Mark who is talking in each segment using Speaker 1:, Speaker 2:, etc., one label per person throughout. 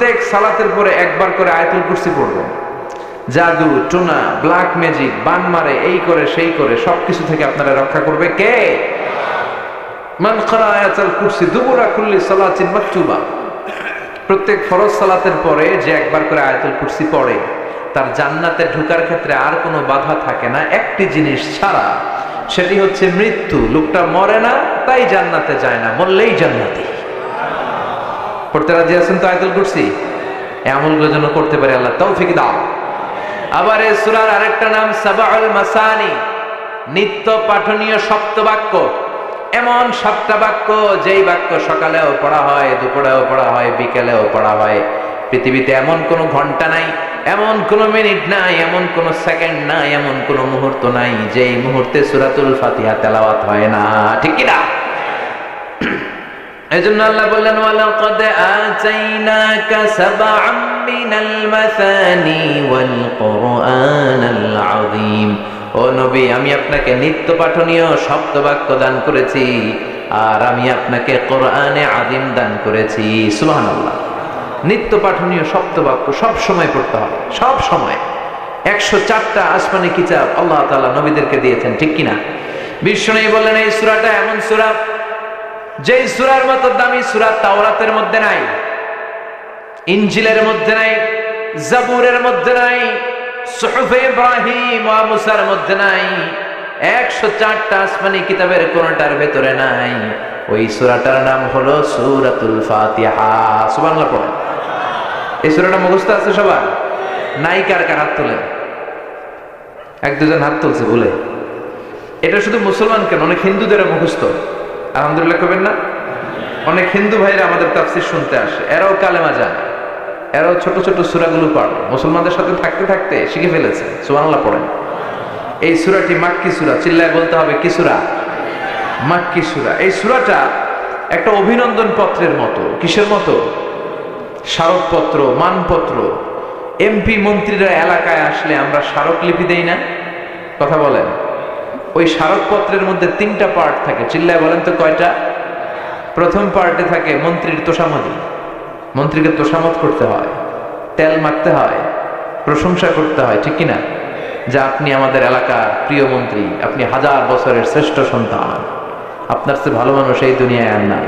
Speaker 1: প্রত্যেক সালাতের পরে একবার করে আয়াতুল কুরসি পড়বেন। জাদু টোনা ব্ল্যাক ম্যাজিক বান মারে এই করে সেই করে সবকিছু থেকে আপনারা রক্ষা করবে কে? মান ক্বারা আয়াতুল কুরসি দুবুরা কুল্লি সালাতিন মাকতুবা। প্রত্যেক ফরজ সালাতের পরে যে একবার করে আয়াতুল কুরসি পড়ে তার জান্নাতে ঢোকার ক্ষেত্রে আর কোনো বাধা থাকে না, একটি জিনিস ছাড়া, সেটি হচ্ছে মৃত্যু। লোকটা মরে না তাই জান্নাতে যায় না, মরলেই জান্নাতি। পড়তে রাজি আছেন তো আয়াতুল কুরসি? এই আমলগুলো যেন করতে পারে আল্লাহ তৌফিক দাও। আবার এই সূরার আরেকটা নাম সাবাউল মাসানি, নিত্য পাঠনীয় সপ্তবাক্য। এমন 7টা বাক্য যেই বাক্য সকালেও পড়া হয়, দুপুরেও পড়া হয়, বিকেলেও পড়া হয়। পৃথিবীতে এমন কোনো ঘন্টা নাই, এমন কোনো মিনিট নাই, এমন কোনো সেকেন্ড নাই, এমন কোনো মুহূর্ত নাই যেই মুহূর্তে সূরাতুল ফাতিহা তেলাওয়াত হয় না, ঠিক কি না? এজন্য আল্লাহ বললেন ওয়ালাকাদ আতাইনাকা সাবআম মিনাল মাসানি ওয়াল কুরআনাল আযীম। ও নবী, আমি আপনাকে নিত্য পাঠনীয় সপ্তবাক্য দান করেছি, আর আমি আপনাকে কোরআনে আযীম দান করেছি। সুবহানাল্লাহ। নিত্য পাঠনীয় সপ্তবাক্য সব সময় পড়তে হবে, সব সময়। 104টা আসমানি কিতাব আল্লাহ তাআলা নবীদেরকে দিয়েছেন, ঠিক কি না? বিশ্বনবী বললেন এই সূরাটা এমন সূরা যেই সূরার মতো দামি সূরা তাওরাতের মধ্যে নাই, ইনজিলের মধ্যে নাই, জাবুরের মধ্যে নাই, সুহুফে ইব্রাহিম ওয়া মুসার মধ্যে নাই, 104টা আসমানি কিতাবের কোনটার ভেতরে নাই। ওই সূরাটার নাম হলো সূরাতুল ফাতিহা। সুবহানাল্লাহ পড়েন। এই সূরাটা মুখস্থ আছে সবার? নাই কার কার হাত তোলেন? 1-2 জন হাত তুলছে বলে। এটা শুধু মুসলমান কেন, অনেক হিন্দুদের মুখস্থ। আলহামদুলিল্লাহ করবেন না? অনেক হিন্দু ভাইরা আমাদের তাফসীর শুনতে আসে, এরাও কালেমা জানে, এরাও ছোট ছোট সূরাগুলো পড়ে, মুসলমানদের সাথে থাকতে থাকতে শিখে ফেলেছে। সুবহানাল্লাহ পড়েন। এই সূরাটি মাক্কি সূরা, চিল্লায় বলতে হবে কি সূরা? মাক্কি সূরা। এই সূরাটা একটা অভিনন্দন পত্রের মতো। কিসের মতো? স্মারকপত্র, মানপত্র। এমপি মন্ত্রীরা এলাকায় আসলে আমরা স্মারকলিপি দেই না? কথা বলেন। ওই স্মারকপত্রের মধ্যে 3টা পার্ট থাকে, চিল্লায় বলেন তো কয়টা? প্রথম পার্টে থাকে মন্ত্রীর তোষামদি, মন্ত্রীকে তোষামত করতে হয়, তেল মাখতে হয়, প্রশংসা করতে হয়, ঠিক কিনা? যে আপনি আমাদের এলাকার প্রিয় মন্ত্রী, আপনি 1000 বছরের শ্রেষ্ঠ সন্তান, আপনার চেয়ে ভালো মানুষ এই দুনিয়ায় আর নাই,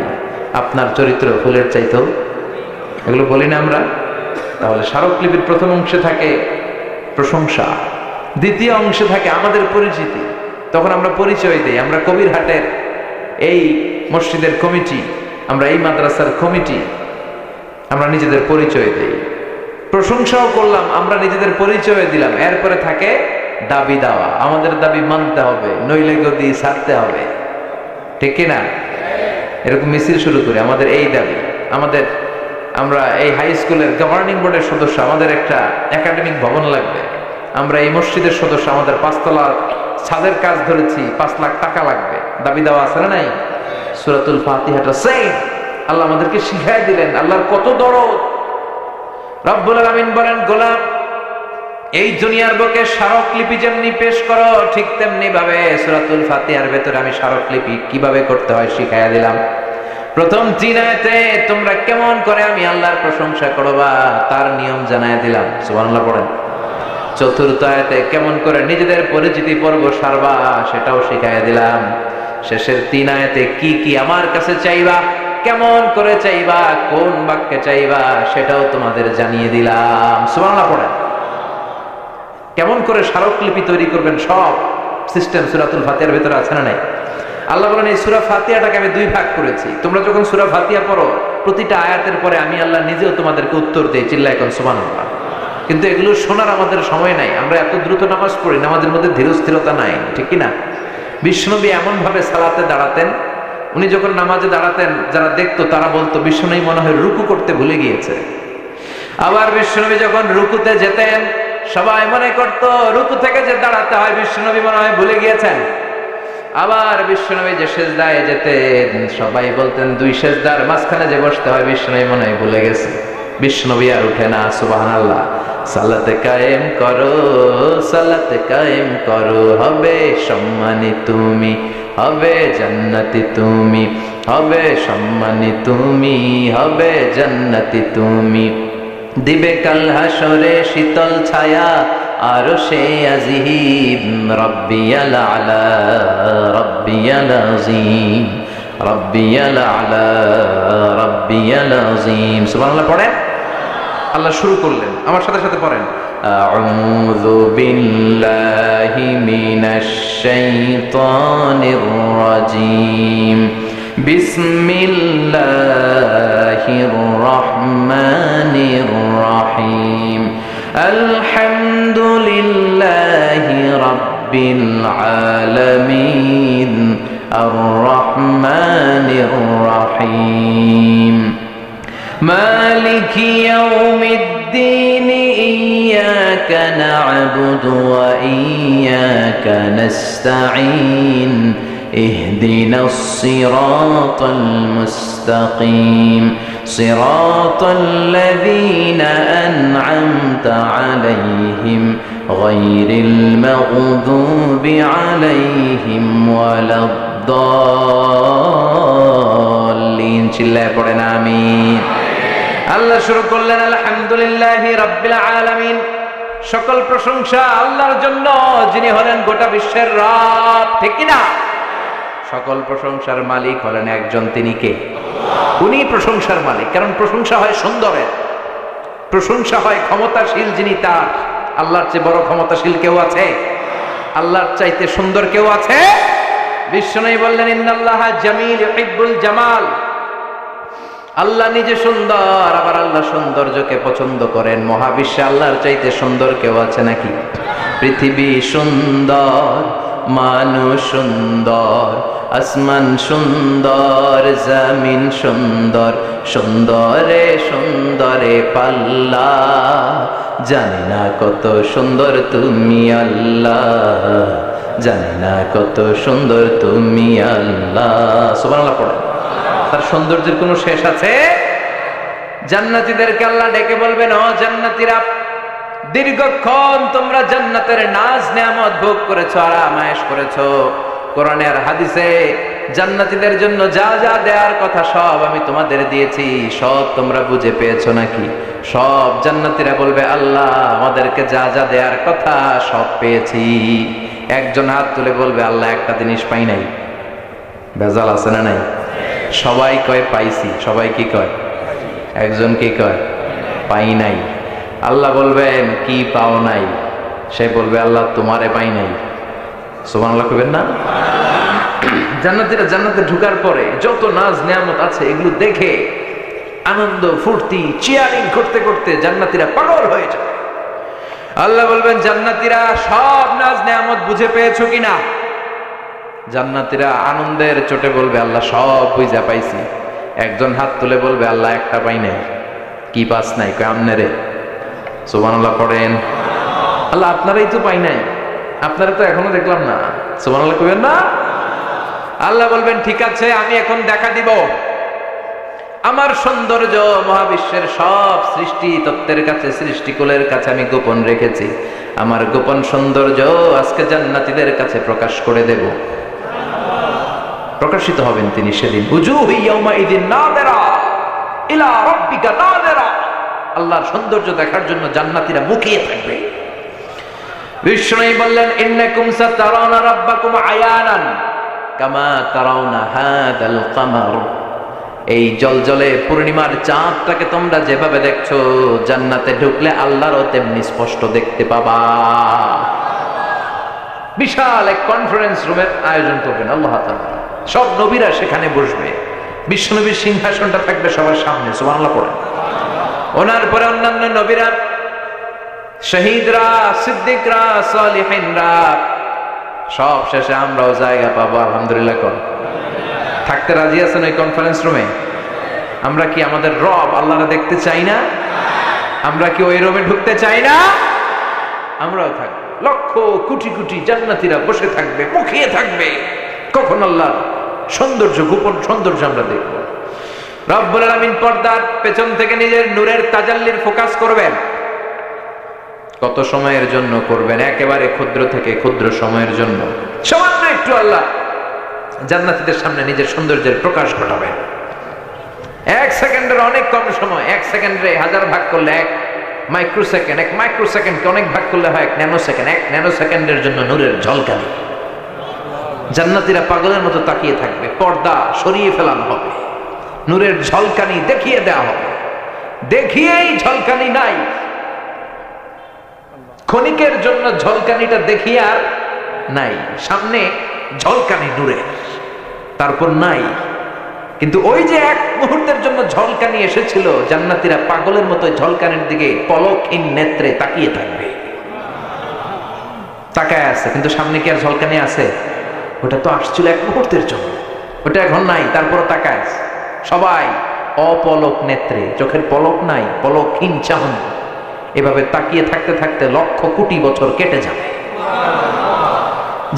Speaker 1: আপনার চরিত্র ফুলের চাইতেও। এগুলো বলি না আমরা? তাহলে স্মারকলিপির প্রথম অংশে থাকে প্রশংসা, দ্বিতীয় অংশে থাকে আমাদের পরিচিতি। তখন আমরা পরিচয় দিই, আমরা কবিরহাটের এই মসজিদের কমিটি, আমরা এই মাদ্রাসার কমিটি, আমরা নিজেদের পরিচয় দিই। প্রশংসাও করলাম, আমরা নিজেদের পরিচয় দিলাম। এরপরে থাকে দাবি দেওয়া, আমাদের দাবি মানতে হবে, নইলে গদি ছাড়তে হবে, ঠিক কিনা? এরকম মিছিল শুরু করি, আমাদের এই দাবি, আমাদের, আমরা এই হাই স্কুলের গভর্নিং বোর্ডের সদস্য, আমাদের একটা একাডেমিক ভবন লাগবে। আমরা এই মসজিদের সদস্য, আমাদের 5 তলা ছাদের কাজ ধরেছি, 5 লাখ টাকা লাগবে। দাবি দেওয়া আছে না নাই? সূরাতুল ফাতিহাটা সেম আল্লাহ আমাদেরকে শিখাই দিলেন। আল্লাহর কত দরদ। রব্বুল আলামিন বলেন, গোলাম, এই দুনিয়ার বুকে স্মারকলিপি যেমনি পেশ করো, ঠিক তেমনি ভাবে সূরাতুল ফাতিহার ভেতরে আমি স্মারকলিপি কিভাবে করতে হয় শিখাইয়া দিলাম। প্রথম 3 আয়াতে তোমরা কেমন করে আমি আল্লাহর প্রশংসা করবা তার নিয়ম জানাইয়া দিলাম। সুবহানাল্লাহ পড়েন। চতুর্থ আয়াতে কেমন করে নিজেদের পরিচিতি পর্ব সারবা সেটাও শিখাইয়া দিলাম। শেষের 3 আয়াতে কি কি আমার কাছে চাইবা, কেমন করে চাইবা, কোন বাক্যে চাইবা সেটাও তোমাদের জানিয়ে দিলাম। সুবহানাল্লাহ পড়েন। কেমন করে স্মারকলিপি তৈরি করবেন সব সিস্টেম সূরাতুল ফাতিহার ভিতরে আছে না নাই? আল্লাহ বলেন এই সূরা ফাতিহাটাকে আমি 2 ভাগ করেছি। তোমরা যখন সূরা ফাতিহা পড়ো, প্রতিটা আয়াতের পরে আমি আল্লাহ নিজেও তোমাদেরকে উত্তর দেই। চিল্লায় এখন সুবহানাল্লাহ। কিন্তু এগুলো শোনার আমাদের সময় নাই, আমরা এত দ্রুত নামাজ পড়ি, নামাজের মধ্যে ধীরস্থিরতা নাই, ঠিক কি না? বিশ্বনবী এমন ভাবে সালাতে দাঁড়াতেন, উনি যখন নামাজে দাঁড়াতেন যারা দেখতো তারা বলতো বিশ্বনবী মনে হয় রুকু করতে ভুলে গিয়েছে। আবার বিশ্বনবী যখন রুকুতে যেতেন সবাই মনে করতো রুকু থেকে যে দাঁড়াতে হয় বিশ্বনবী মনে হয় ভুলে গিয়েছেন। আবার বিশ্বনবী যে সেজদায় যেতেন সবাই বলতেন 2 সেজদার মাঝখানে যে বসতে হয় বিশ্বনবী মনে হয় ভুলে গেছে। বিশ্বনবী আর উঠে না। সুবহানাল্লাহ। সালাতে কায়েম করো, সালাতে কায়েম করো, হবে সম্মানী তুমি, হবে জান্নাতি তুমি, হবে সম্মানী তুমি, হবে জান্নাতি তুমি। দিবে কাল হাসরে শীতল ছায়া আরশে আজিম। রব্বিয়াল আলা রব্বিয়াল আযীম রব্বিয়াল আলা রব্বিয়াল আযীম। সুবহানাল্লাহ পড়েন। আল্লাহ শুরু করলেন, আমার সাথে সাথে পড়েন। আউযু বিল্লাহি মিনাশ শাইতানির রাজীম। বিসমিল্লাহির রহমানির রহিম। আলহামদুলিল্লাহি রাব্বিল আলামিন। আর রহমানির রহিম। মালিকি ইয়াউমিদ্দিন। ইয়্যাকা না'বুদু ওয়া ইয়্যাকা নাস্তাঈন। ইহদিনাস সিরাতাল মুস্তাকিম। সিরাতাল্লাযীনা আন'আমতা আলাইহিম গায়রিল মাগদুবি আলাইহিম ওয়ালাদ-দাল্লিন। চিল্লায়ে পড়েন আমিন। আল্লাহ শুরু করলেন আলহামদুলিল্লাহি রাব্বিল আলামিন। সকল প্রশংসা আল্লাহর জন্য, যিনি হলেন গোটা বিশ্বের রব। ঠিক কি না? সকল প্রশংসার মালিক হলেন একজন, তিনি কে? উনি প্রশংসার মালিক। কারণ প্রশংসা হয় সুন্দরের, প্রশংসা হয় ক্ষমতাশীল যিনি তার। আল্লাহর চেয়ে বড় ক্ষমতাশীল কেউ আছে? আল্লাহর চাইতে সুন্দর কেউ আছে? বিশ্বনবী বললেন ইন্নাল্লাহা জামিল ইউহিব্বুল জামাল। আল্লাহ নিজে সুন্দর, আবার আল্লাহ সৌন্দর্যকে পছন্দ করেন। মহাবিশ্বে আল্লাহর চাইতে সুন্দর কেউ আছে নাকি? পৃথিবী সুন্দর, মানুষ সুন্দর, আসমান সুন্দর, জমিন সুন্দর, সুন্দরে সুন্দরে পাল্লা। জানি না কত সুন্দর তুমি আল্লাহ, জানি না কত সুন্দর তুমি আল্লাহ। সুবহানাল্লাহ পড়েন। তার সৌন্দর্যের কোনো শেষ আছে? জান্নাতীদেরকে আল্লাহ ডেকে বলবেন, ও জান্নাতীরা, দীর্ঘক্ষণ তোমরা জান্নাতের নাজ নেয়ামত ভোগ করেছো, আরাম আয়েশ করেছো। কোরআনে আর হাদিসে জান্নাতীদের জন্য যা যা দেওয়ার কথা সব আমি তোমাদের দিয়েছি, সব তোমরা বুঝে পেয়েছো নাকি? সব জান্নাতীরা বলবে, আল্লাহ আমাদেরকে যা যা দেওয়ার কথা সব পেয়েছি। একজন হাত তুলে বলবে, আল্লাহ একটা জিনিস পাই নাই। ভেজাল আছে না নাই? সবাই কয় পাইছি। সবাই কি কয়? একজন কি কয়? পাই নাই। আল্লাহ বলবেন, কি পাও নাই? সে বলবে, আল্লাহ তোমারে পাই নাই। সুবহানাল্লাহ কইবেন না? জান্নাতীরা জান্নাতে ঢোকার পরে যত নাজ নিয়ামত আছে এগুলো দেখে আনন্দ ফুর্তি চিয়ারিং করতে করতে জান্নাতীরা পাগল হয়ে যায়। আল্লাহ বলবেন, জান্নাতীরা সব নাজ নিয়ামত বুঝে পেয়েছো কিনা? জান্নাতীরা আনন্দের চোটে বলবে, আল্লাহ সব বুঝা পাইছি। একজন হাত তুলে বলবে, আল্লাহ একটা পাই নাই। কি পাস নাই? কয় আমনে রে। সুবহানাল্লাহ পড়েন। আল্লাহ আপনারাই তো পাই নাই, আপনারা তো এখনো দেখলাম না। সুবহানাল্লাহ কইবেন না? আল্লাহ বলবেন, ঠিক আছে, আমি এখন দেখা দিব। আমার সৌন্দর্য মহাবিশ্বের সব সৃষ্টি তত্ত্বের কাছে, সৃষ্টিকুলের কাছে আমি গোপন রেখেছি। আমার গোপন সৌন্দর্য আজকে জান্নাতীদের কাছে প্রকাশ করে দেব। প্রকাশিত হবেন তিনি সেদিন। উজুহু ইয়াউমাইযিন নাযিরা ইলা রাব্বিকা নাযিরা। আল্লাহর সৌন্দর্য দেখার জন্য জান্নাতীরা মুখিয়ে থাকবে। বিষ্ণু বললেন, ইন্নাকুম সাতারাউনা রাব্বাকুম আয়ানান কামা তারাউনা হাদাল কামার। এই জলজলে পূর্ণিমার চাঁদটাকে তোমরা যেভাবে দেখছো, জান্নাতে ঢুকলে আল্লাহরও তেমনি স্পষ্ট দেখতে পাবা। বিশাল এক কনফারেন্স রুমের আয়োজন করবেন আল্লাহ তাআলা। সব নবীরা সেখানে বসবে। বিশ্বনবীর সিংহাসনটা থাকবে সবার সামনে। সুবহানাল্লাহ পড়েন। ওনার পরে অন্যান্য নবীরা, শহীদরা, সিদ্দিকরা, সালিহিনরা, সব শেষে আমরাও জায়গা পাবো। আলহামদুলিল্লাহ কর। থাকতে রাজি আছেন ওই কনফারেন্স রুমে? আমরা কি আমাদের রব আল্লাহরা দেখতে চাই না? আমরা কি ওই রুমে ঢুকতে চাই না? আমরাও থাকবো। লক্ষ কোটি কোটি জান্নাতীরা বসে থাকবে, মুখিয়ে থাকবে। কখন আল্লাহর সৌন্দর্য, গোপন সৌন্দর্য আমরা দেখব। রব্বুল আলামিন পর্দার পেছন থেকে নিজের নূরের তাজাল্লির ফোকাস করবেন। কত সময়ের জন্য করবেন? একেবারে ক্ষুদ্র থেকে ক্ষুদ্র সময়ের জন্য সামান্য একটু আল্লাহ জান্নাতীদের সামনে নিজের সৌন্দর্যের প্রকাশ ঘটাবেন। এক সেকেন্ডের অনেক কম সময়। এক সেকেন্ডে 1000 ভাগ করলে মাইক্রোসেকেন্ড, এক মাইক্রোসেকেন্ডকে অনেক ভাগ করলে হয় এক ন্যানোসেকেন্ড, এক ন্যানোসেকেন্ডের জন্য নূরের ঝলকানি। জান্নাতীরা পাগলের মতো তাকিয়ে থাকবে, পর্দা সরিয়ে ফেলানো হবে, নূরের ঝলকানি দেখিয়ে দেওয়া হবে। দেখিয়েই ঝলকানি নাই, ক্ষণিকের জন্য ঝলকানিটা দেখিয়ে আর নাই, সামনে ঝলকানি নূরের, তারপর নাই। কিন্তু ওই যে এক মুহূর্তের জন্য ঝলকানি এসেছিল, জান্নাতীরা পাগলের মতো ঝলকানির দিকে পলকহীন নেত্রে তাকিয়ে থাকবে, তাকায় আছে। কিন্তু সামনে কি আর ঝলকানি আছে? ওটা তো আসছিল এক মুহূর্তের জন্য, ওটা এখন নাই, তারপর তাকায় আছে। সবাই অপলক নেত্রে, চোখের পলক নাই, পলকহীন চাহন, এভাবে তাকিয়ে থাকতে থাকতে লক্ষ কোটি বছর কেটে যাবে।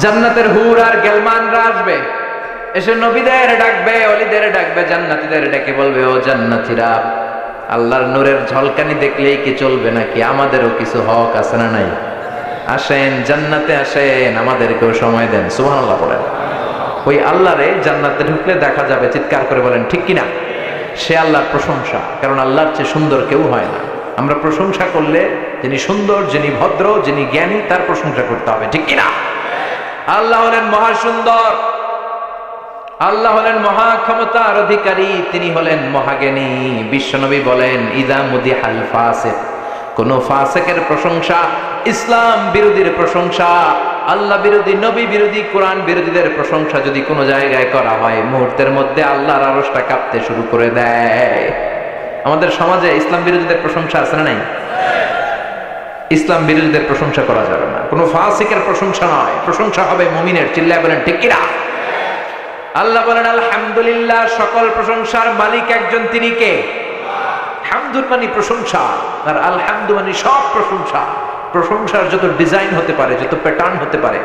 Speaker 1: জান্নাতের হুর আর গেলমানরা আসবে, এসে নবীদের ডাকবে, অলিদের ডাকবে, জান্নাতীদের ডেকে বলবে, ও জান্নাতীরা, আল্লাহর নূরের ঝলকানি দেখলেই কি চলবে নাকি? আমাদেরও কিছু হক আছে না নাই? আসেন জান্নাতে, আসেন, আমাদেরকেও সময় দেন। সুবহানাল্লাহ বলেন। ওই আল্লাহরে জান্নাতে ঢুকলে দেখা যাবে, চিৎকার করে বলেন ঠিক কিনা? সে আল্লাহর প্রশংসা, কারণ আল্লাহর চেয়ে সুন্দর কেউ হয় না। আমরা প্রশংসা করলে যিনি সুন্দর, যিনি ভদ্র, যিনি জ্ঞানী, তার প্রশংসা করতে হবে, ঠিক কিনা? আল্লাহ হলেন মহাসুন্দর, আল্লাহ হলেন মহা ক্ষমতার অধিকারী, তিনি হলেন মহাজ্ঞানী। বিশ্বনবী বলেন, ইযা মুদিহাল ফাসিক, কোন ফাসিকের প্রশংসা, ইসলাম বিরোধীর প্রশংসা, আল্লাহ বিরোধী, নবী বিরোধী, কোরআন বিরোধীদের প্রশংসা যদি কোনো জায়গায় করা হয়, মুহূর্তের মধ্যে আল্লাহর আরশটা কাঁপতে শুরু করে দেয়। আমাদের সমাজে ইসলাম বিরোধীদের প্রশংসা আছে না নাই? ইসলাম বিরোধীদের প্রশংসা করা যাবে না, কোনো ফাসিকের প্রশংসা নয়, প্রশংসা হবে মুমিনের। চিল্লায় বলেন ঠিক কিনা? আল্লাহ বলেন, আলহামদুলিল্লাহ, সকল প্রশংসার মালিক একজন, তিনি কে? হামদুল মানে প্রশংসা, আর আলহামদু মানে সব প্রশংসা। প্রশংসার যত ডিজাইন হতে পারে, যত প্যাটার্ন হতে পারে,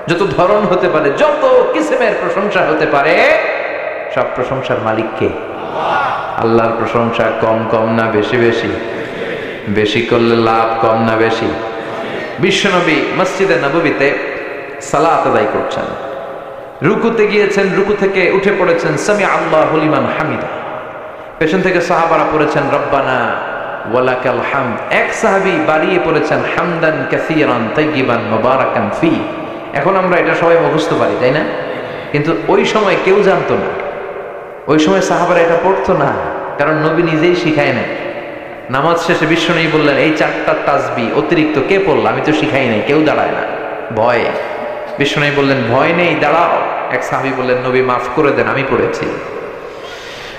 Speaker 1: যত ধরন হতে পারে, যত কিসিমের প্রশংসা হতে পারে, সব প্রশংসার মালিক কে? আল্লাহর প্রশংসা কম কম না বেশি বেশি? বেশি করলে লাভ, কম না বেশি? বিশ্বনবী মসজিদে নববীতে সালাত আদায় করছেন, রুকুতে গিয়েছেন, রুকু থেকে উঠে পড়েছেন সামি আল্লাহু লিমান হামিদা, পেছন থেকে সাহাবারা পড়েছেন রব্বানা ওয়ালাকাল হামদ, এক সাহাবী বাড়িয়ে পড়েছেন হামদান কাসীরান তাইয়িবান মুবারাকান ফি। এখন আমরা এটা সবাই মুখস্থ পারি, তাই না? কিন্তু ওই সময় কেউ জানতো না, ওই সময় সাহাবারা এটা পড়তো না, কারণ নবী নিজেই শিখায় নাই। নামাজ শেষে বিশ্বনবী বললেন, এই চারটা তাসবিহ অতিরিক্ত কে পড়ল? আমি তো শিখাই নাই, কেউ দাঁড়ায় না ভয়ে। বিশ্বনবী বললেন, ভয় নেই, দাঁড়াও। এক সাহাবী বললেন, নবী মাফ করে দেন, আমি পড়েছি।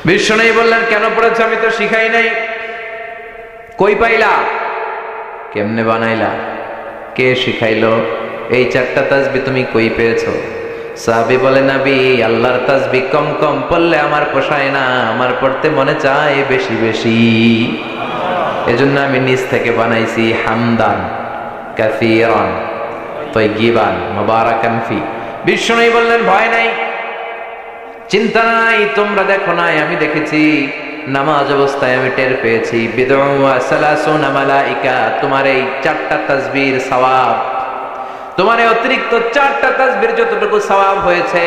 Speaker 1: বিশ্বনবী বললেন, কেন পড়েছো? আমি তো শিখাই নাই। কই পাইলা? কেমনে বানাইলা? কে শিখাইলো? এই চারটা তাসবিহ তুমি কই পেয়েছো? সাহাবী বলে, নবী, আল্লাহর তাসবিহ কম কম পড়লে আমার পোষায় না, আমার পড়তে মনে চায় বেশি বেশি, এজন্য আমি নিজ থেকে বানাইছি হামদান কাসীরান তাইয়িবান মুবারাকান ফি। বিশ্বনবী বললেন, ভয় নাই, চিন্তা নাই, তোমরা দেখো নাই, আমি দেখেছি। নামাজ অবস্থায় আমি টের পেয়েছি। বিদউ ওয়া সালাসুনা মালাইকা, তোমার এই চারটা তাসবিহর সওয়াব, তোমার এই অতিরিক্ত চারটা তাসবিহর যতটুকু সওয়াব হয়েছে,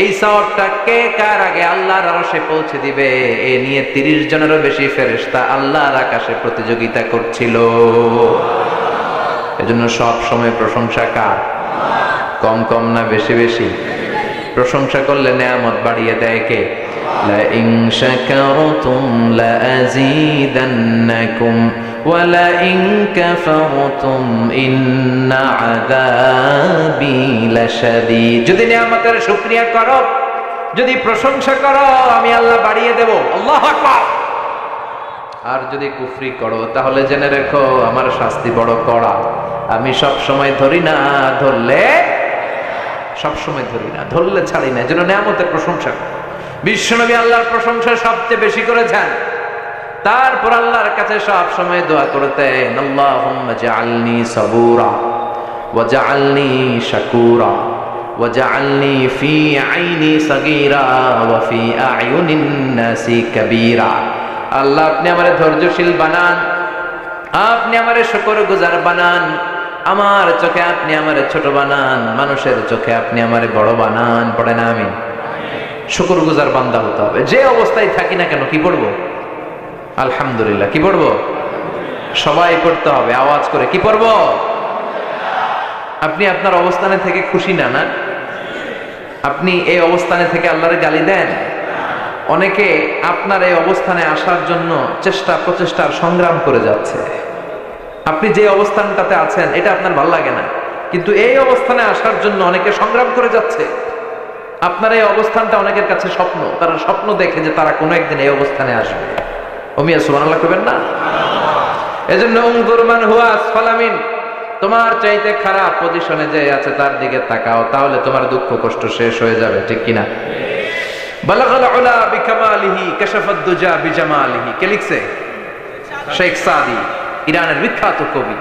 Speaker 1: এই সওয়াবটা কে কার আগে আল্লাহর আরশে পৌঁছে দিবে, এ নিয়ে 30 জনেরও বেশি ফেরেশতা আল্লাহর আকাশে প্রতিযোগিতা করছিল। এজন্য সব সময় প্রশংসা কার? কম কম না বেশি বেশি? প্রশংসা করলে নেয়ামত বাড়িয়ে দেয় কে? লা ইন শাকারতুম লা আযীদান্নাকুম ওয়া লা ইন কাফারতুম ইন্না আযাবি লাশাদীদ। যদি নেয়ামতের শুকরিয়া করো, যদি প্রশংসা করো, আমি আল্লাহ বাড়িয়ে দেব। আল্লাহু আকবার। আর যদি কুফরি করো, তাহলে জেনে রেখো আমার শাস্তি বড় কড়া। আমি সব সময় ধরি না, ধরলে সব সময় ধরি না, ধরলে ছাড়ি না। যেন নেয়ামতের প্রশংসা করো। বিশ্বনবী আল্লাহর প্রশংসা সবচেয়ে বেশি করেছেন, তারপর আল্লাহর কাছে সব সময় দোয়া করতেন, আল্লাহুম্মা জাআলনি সাবুরা ওয়া জাআলনি শাকুরা ওয়া জাআলনি ফি আইনি সাগীরা ওয়া ফি আ'য়ুনিন নাসি কাবীরা। আল্লাহ, আপনি আমারে ধৈর্যশীল বানান, আপনি আমারে শুকরগুজার বানান, আমার চোখে আপনি আমারে ছোট বানান, মানুষের চোখে আপনি আমারে বড় বানান। পড়ে না আমিন? শুকরগুজার বান্দা হতে হবে। যে অবস্থায় থাকি না কেন কি পড়বো? আলহামদুলিল্লাহ। কি পড়বো? সবাই পড়তে হবে আওয়াজ করে। কি পড়ব? আপনি আপনার অবস্থানে থেকে খুশি না? না, আপনি এই অবস্থানে থেকে আল্লাহরে গালি দেন? অনেকে আপনার এই অবস্থানে আসার জন্য প্রচেষ্টার সংগ্রাম করে যাচ্ছে। আপনি যে অবস্থানটাতে আছেন এটা আপনার ভালো লাগে না, কিন্তু এই অবস্থানে আসার জন্য অনেকে সংগ্রাম করে যাচ্ছে। আপনার এই অবস্থানটা অনেকের কাছে স্বপ্ন, তারা স্বপ্ন দেখে যে তারা কোনো একদিন এই অবস্থানে আসবে। ওমিয়া সুবহানাল্লাহ কইবেন না? এজন্য উনজুর মান হুয়া আসফালা মিন, তোমার চাইতে খারাপ পজিশনে যে আছে তার দিকে তাকাও, তাহলে তোমার দুঃখ কষ্ট শেষ হয়ে যাবে। ঠিক কিনা? বালাগাল উলা বিকামালিহি কাশাফাদ দুজা বিজামালিহি। কে লিখছে? শেখ সাদি, ইরানের বিখ্যাত কবি।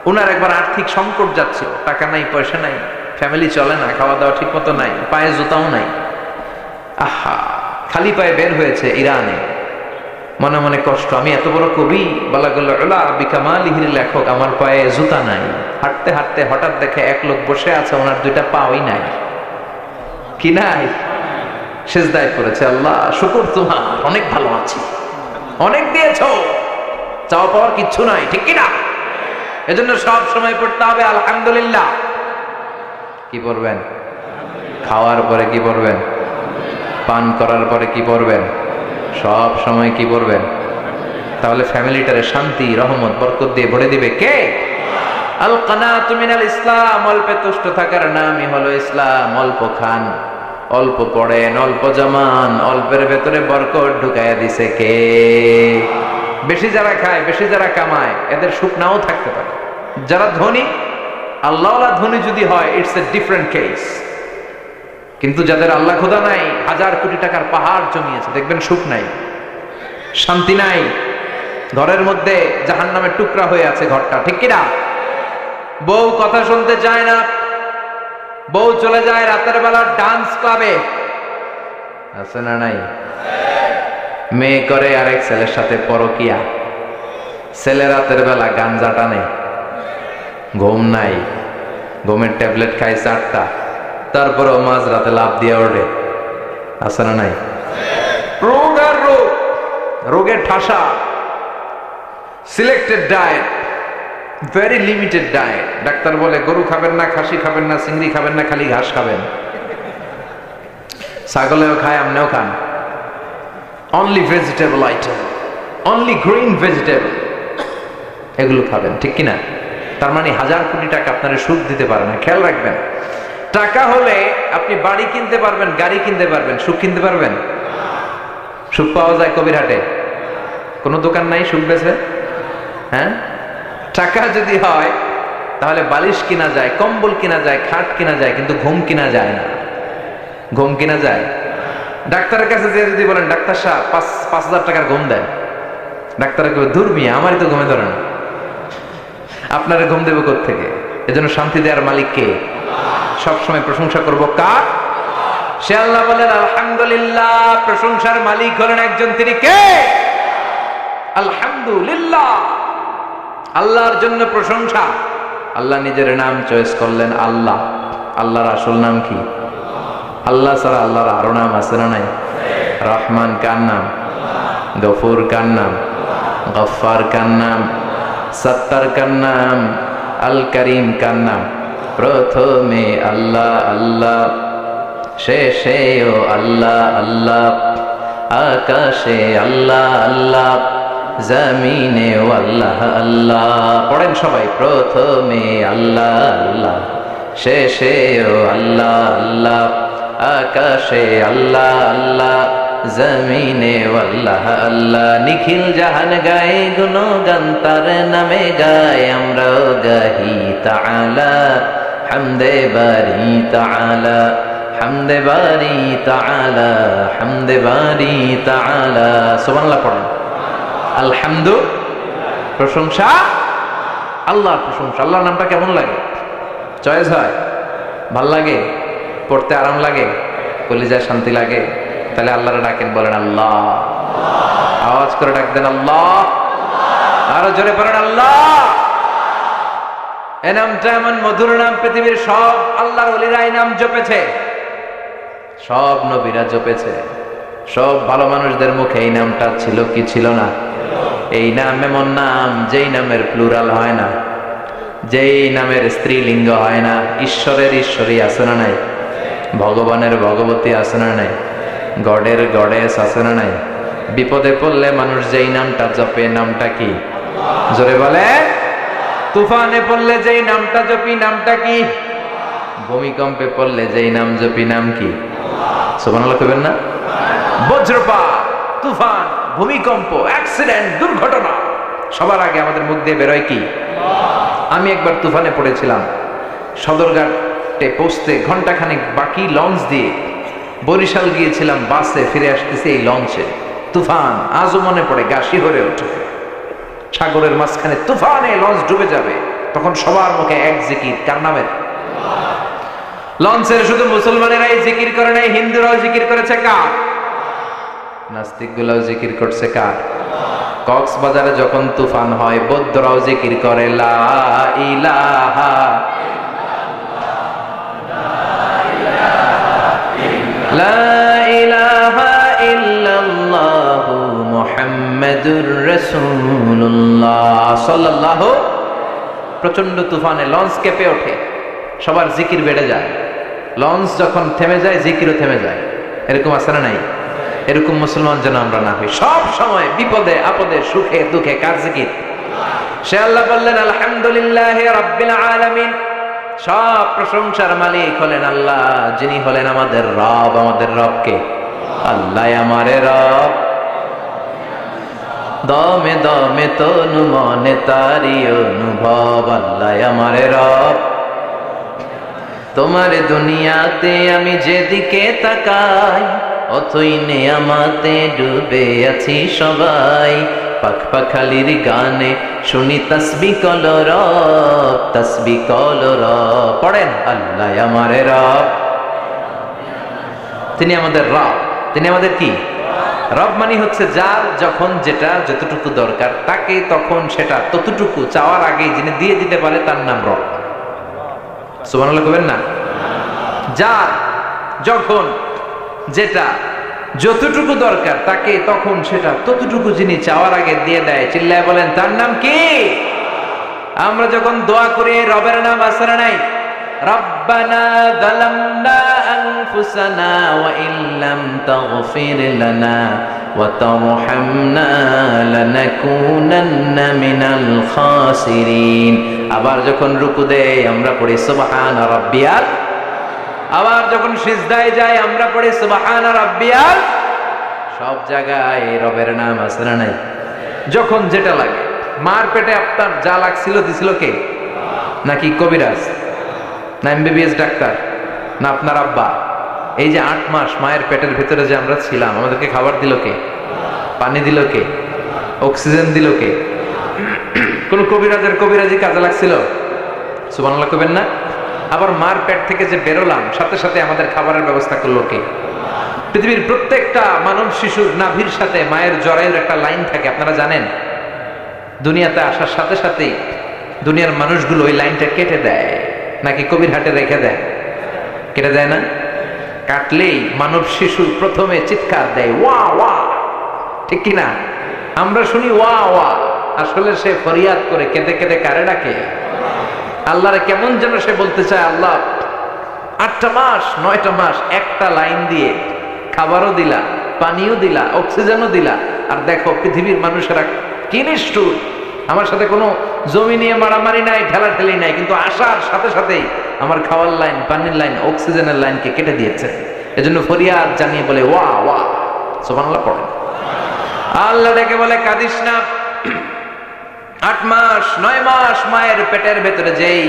Speaker 1: উনার একবার আর্থিক সংকট যাচ্ছিল, টাকা নাই, পয়সা নাই, ফ্যামিলি চলে না, খাওয়া দাওয়া ঠিক মতো নাই, পায়ে জুতাও নাই। আহা, খালি পায়ে বের হয়েছে ইরানে, মনে মনে কষ্ট, আমি এত বড় কবি, বালাগাল উলা বিকামালিহির লেখক, আমার পায়ে জুতা নাই। হাঁটতে হাঁটতে হঠাৎ দেখে এক লোক বসে আছে, ওনার দুইটা পাওই নাই। কি নাই? সিজদায় পড়েছে, আল্লাহ শুকর তোমার, অনেক ভালো আছি, অনেক দিয়েছো, চাওয়া পাওয়ার কিচ্ছু নাই। ঠিক কিনা? এজন্য সব সময় পড়তে হবে আলহামদুলিল্লাহ। কি পড়বেন? খাওয়ার পরে কি পড়বেন? পান করার পরে কি পড়বেন? সব সময় কি পড়বেন? তাহলে ফ্যামিলিটারে শান্তি, রহমত, বরকত দিয়ে ভরে দিবে কে? আল কানাতু মিনাল ইসলাম, অল্পে তুষ্ট থাকার নামই হলো ইসলাম। অল্প খান, অল্প পড়েন, অল্প জমান, অল্পের ভেতরে বরকত ঢুকাইয়া দিছে কে? বেশি যারা খায়, বেশি যারা কামায়, এদের সুখ নাও থাকতে পারে। যারা ধনী, আল্লাহওয়ালা ধনী যদি হয়, ইটস এ ডিফারেন্ট কেস। কিন্তু যাদের আল্লাহ খোদা নাই, হাজার কোটি টাকার পাহাড় জমিয়েছে, দেখবেন সুখ নাই, শান্তি নাই, ঘরের মধ্যে জাহান্নামের টুকরা হয়ে আছে ঘরটা। ঠিক কিনা? বউ কথা শুনতে চায় না, বউ চলে যায় রাতের বেলা ডান্স ক্লাবে, আছে না নাই? মেয়ে করে আরেক ছেলের সাথে পরকিয়া, ছেলে রাতের বেলা গাঞ্জা টানে, ঘুম নাই, ঘুমের ট্যাবলেট খায় 4টা, তারপরেও মাঝ রাতে লাভ দিয়ে ওঠে, আছে না নাই? রোগ আর রোগ, রোগের ঠাসা। Selected diet, very limited diet. Doctor বলে গরু খাবেন না, খাসি খাবেন না, চিংড়ি খাবেন না, খালি ঘাস খাবেন। ছাগলেও খায়, আমনেও খান। Only vegetable item, only green vegetable, এগুলো খাবেন। ঠিক কিনা? তার মানে হাজার কোটি টাকা আপনারা সুখ দিতে পারে না। খেয়াল রাখবেন, টাকা হলে আপনি বাড়ি কিনতে পারবেন, গাড়ি কিনতে পারবেন, সুখ কিনতে পারবেন? সুখ পাওয়া যায় কবিরহাটে? কোনো দোকান নাই সুখ বেছে? হ্যাঁ, টাকা যদি হয় তাহলে বালিশ কিনা যায়, কম্বল কিনা যায়, খাট কিনা যায়, কিন্তু ঘুম কিনা যায় না। ঘুম কিনা যায়? ডাক্তারের কাছে যে যদি বলেন ডাক্তার সাহেব 5,000 টাকার ঘুম দেন, ডাক্তার কেউ দূর মিয়া, আমারই তো ঘুমে ধরে না। আপনারা ঘুম দেবো কোত্থেকে? এজন্য শান্তি দেওয়ার মালিক কে? সবসময় প্রশংসা করব কার? সে আল্লাহ বলেন আলহামদুলিল্লাহ, প্রশংসার মালিক হলেন একজন, তিনি কে? আলহামদুলিল্লাহ, আল্লাহর জন্য প্রশংসা। আল্লাহ নিজের নাম চয়েস করলেন আল্লাহ। আল্লাহর আসল নাম কি? আল্লাহ ছাড়া আল্লাহর আরো নাম আছে না নাই? রহমান কার নাম? গফুর কার নাম? গফফার কার নাম? সত্তার কার নাম? আল করিম কার নাম? প্রথমে আল্লাহ আল্লাহ, শেষেও আল্লাহ আল্লাহ, আকাশে আল্লাহ আল্লাহ, জমিনে আল্লাহ আল্লাহ। পড়েন সবাই, প্রথমে আল্লাহ আল্লাহ, শেষেও আল্লাহ আল্লাহ, আকাশে আল্লাহ আল্লাহ, জমিনে আল্লাহ আল্লাহ। নিখিল জাহান গায়ে গুণগান তার নামে গায়, আমরাও গাহি তাআলা হামদে বারি তাআলা, হামদে বারি তাআলা, হামদে বারি তাআলা। সুবহানাল্লাহ পড়েন। আলহামদু, প্রশংসা আল্লাহর, প্রশংসা। আল্লাহর নামটা কেমন লাগে? চয়েস হয়? ভাল লাগে? পড়তে আরাম লাগে? কলিজায় শান্তি লাগে? তাহলে আল্লাহরে ডাকেন, বলেন আল্লাহ। আওয়াজ করে ডাক দেন আল্লাহ। আরো জোরে পড়েন আল্লাহ। এ নামটা এমন মধুর নাম, পৃথিবীর সব আল্লাহর ওলিরা এই নাম জপেছে, সব নবীরা জপেছে, সব ভালো মানুষদের মুখে এই নামটা ছিল কি ছিল না? এই নাম এমন নাম যেই নামের প্লুরাল হয় না, যেই নামের স্ত্রীলিঙ্গ হয় না। ঈশ্বরের ঈশ্বরী আছে না নাই? ভগবানের ভগবতী আছে না নাই? গডের গডেস আছে না নাই? বিপদে পড়লে মানুষ যেই নামটা জপে, নামটা কি? জোরে বলে। তুফানে পড়লে যেই নামটা জপি, নামটা কি? ভূমিকম্পে পড়লে যেই নাম জপি, নাম কি? সুবহানাল্লাহ কইবেন না? বজ্রপাত, তুফান, ভূমিকম্প, অ্যাক্সিডেন্ট, দুর্ঘটনা, সবার আগে আমাদের মুখ দিয়ে বেরোয় কি? আমি একবার তুফানে পড়েছিলাম, সদরঘাটে পৌঁছতে ঘন্টাখানেক বাকি লঞ্চ দিয়ে বরিশাল গিয়েছিলাম, বাসে ফিরে আসতেছি এই লঞ্চে তুফান আজও মনে পড়ে, গা শিহরে ওঠে। সাগরের মাঝখানে তুফানে লঞ্চ ডুবে যাবে, তখন সবার মুখে এক জিকির, কার নামের? লঞ্চের শুধু মুসলমানেরাই জিকির করে নাই, হিন্দুরাও জিকির করেছে কার? নাস্তিক গুলাও জিকির করছে কার? কক্সবাজারে যখন তুফান হয় বৌদ্ধরাও জিকির করে লা ইলাহা লা ইলাহা ইল্লাল্লাহু মুহাম্মাদুর রাসূলুল্লাহ সাল্লাল্লাহু। প্রচন্ড তুফানে লঞ্চ কেঁপে ওঠে, সবার জিকির বেড়ে যায়। লঞ্চ যখন থেমে যায় জিকিরও থেমে যায়। এরকম আছে না নাই? এরকম মুসলমান যেন আমরা না হই। সব সময় বিপদে আপদে সুখে দুঃখে কার জিকির? সে আল্লাহ বললেন আলহামদুলিল্লাহি রাব্বিল আলামিন, সব প্রশংসার মালিক হলেন আল্লাহ, যিনি হলেন আমাদের রব। আমাদের রবকে? আল্লাহ আমারে রব, দমে দমে তনু মনে তারি অনুভব। আল্লাহ আমারে রব, তোমার দুনিয়াতে আমি যেদিকে তাকাই অথই নেয়ামাতে ডুবে আছি সবাই। পাখ পাখালির গানে শুনি তাসবিহ কলরব, তাসবিহ কলরব। পড়েন আল্লাহ আমারে রব, তিনি আমাদের রব। তিনি আমাদের কি? রব মানে হচ্ছে যার যখন যেটা যতটুকু দরকার তাকে তখন সেটা ততটুকু চাওয়ার আগেই যিনি দিয়ে দিতে পারে তার নাম রব। সুবহানাল্লাহ কইবেন না? যার যখন যেটা যতটুকু দরকার তাকে তখন সেটা ততটুকু যিনি চাওয়ার আগে দিয়ে দেয়, চিল্লায় বলেন তার নাম কি? আমরা যখন দোয়া করি রবের নাম আছে না নাই? রব্বানা যালামনা আনফুসানা ওয়া ইল্লাম তাগফির লানা ওয়া তারহামনা লানাকুনান্না মিনাল খাসিরিন। আবার যখন রুকু দেই আমরা পড়ি সুবহান রাব্বিয়াল, আবার যখন সিজদায় যাই আমরা পড়ি সুবহান রাব্বিয়াল। সব জায়গায় রবের নাম আছে না নাই? যখন যেটা লাগে। মার পেটে আপনার যা লাগছিল দিছিল কে? নাকি কবিরাজ, না এমবিবিএস ডাক্তার, না আপনার আব্বা? এই যে 8 মাস মায়ের পেটের ভিতরে যে আমরা ছিলাম, আমাদেরকে খাবার দিল কে? পানি দিল কে? অক্সিজেন দিল কে? কোন কবিরাজের কবিরাজি কাজে লাগছিল? সুবহানাল্লাহ কইবেন না? আবার মার পেট থেকে যে বেরোলাম সাথে সাথে আমাদের খাবারের ব্যবস্থা করলো কে? পৃথিবীর প্রত্যেকটা মানব শিশুর নাভির সাথে মায়ের জরায়ুর একটা লাইন থাকে, আপনারা জানেন? দুনিয়াতে আসার সাথে সাথেই দুনিয়ার মানুষগুলো ওই লাইনটা কেটে দেয়, নাকি কবির হাটে রেখে দেয়? কেটে দেয় না? কাটলেই মানব শিশু প্রথমে চিৎকার দেয় ওয়া ওয়া, ঠিক কিনা? আমরা শুনি ওয়া ওয়া, আসলে সে ফরিয়াদ করে কেঁদে কেঁদে কারে ডাকে? আল্লাহরে কেমন যেন সে বলতে চায়, আল্লাহ 8টা মাস 9টা মাস একটা লাইন দিয়ে খাবারও দিলা, পানিও দিলা, অক্সিজেনও দিলা, আর দেখো পৃথিবীর মানুষেরা কি নিষ্ঠুর। আমার সাথে কোনো জমি নিয়ে মারামারি নাই, ঠেলাঠেলি নাই, কিন্তু আসার সাথে সাথেই আমার খাওয়ার লাইন, পানির লাইন, অক্সিজেনের লাইনকে কেটে দিয়েছে। এজন্য ফরিয়াদ জানিয়ে বলে ওয়া ওয়া। সুবহানাল্লাহ পড়েন। আল্লাহ ডেকে বলে কাঁদিস না। 8 মাস 9 মাস মায়ের পেটের ভেতরে যেই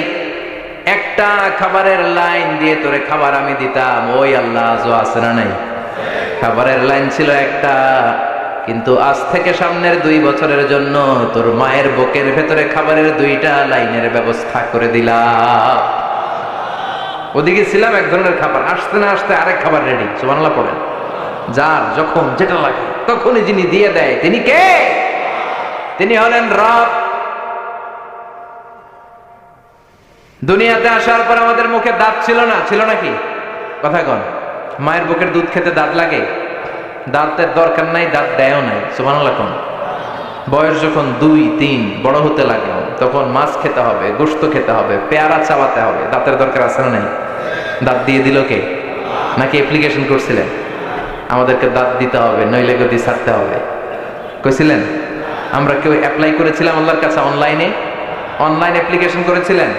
Speaker 1: একটা খাবারের লাইন দিয়ে তোরে খাবার আমি দিতাম, ওই আল্লাহ আজও আছে না নাই? খাবারের লাইন ছিল একটা, কিন্তু আজ থেকে সামনের 2 বছরের জন্য তোর মায়ের বুকের ভেতরে খাবারের 2টা লাইনের ব্যবস্থা করে দিলাম। ওদিকে ছিলাম এক ধরনের খাবার, আসতে না আসতে আরেক খাবার রেডি। সুবহানাল্লাহ পড়েন। যার যখন যেটা লাগে তখনই যিনি দিয়ে দেয় তিনি কে? তিনি হলেন রব। দুনিয়াতে আসার পর আমাদের মুখে দাঁত ছিল না, ছিল নাকি? কথা কন। মায়ের বুকের দুধ খেতে দাঁত লাগে? দাঁতের দরকার নাই, দাঁত দেয়ও নাই। সুবহানাল্লাহ কোন? বয়স যখন 2-3 বড় হতে লাগলো, তখন মাছ খেতে হবে, গোশত খেতে হবে, পেয়ারা চাবাতে হবে। দাঁতের দরকার আছে না নাই? দাঁত দিয়ে দিল কে? নাকি অ্যাপ্লিকেশন করছিলেন আমাদেরকে দাঁত দিতে হবে, নইলে গদি ছাড়তে হবে? কইছিলেন? আমরা কেউ অ্যাপ্লাই করেছিলাম আল্লাহর কাছে? অনলাইন অ্যাপ্লিকেশন করেছিলেন?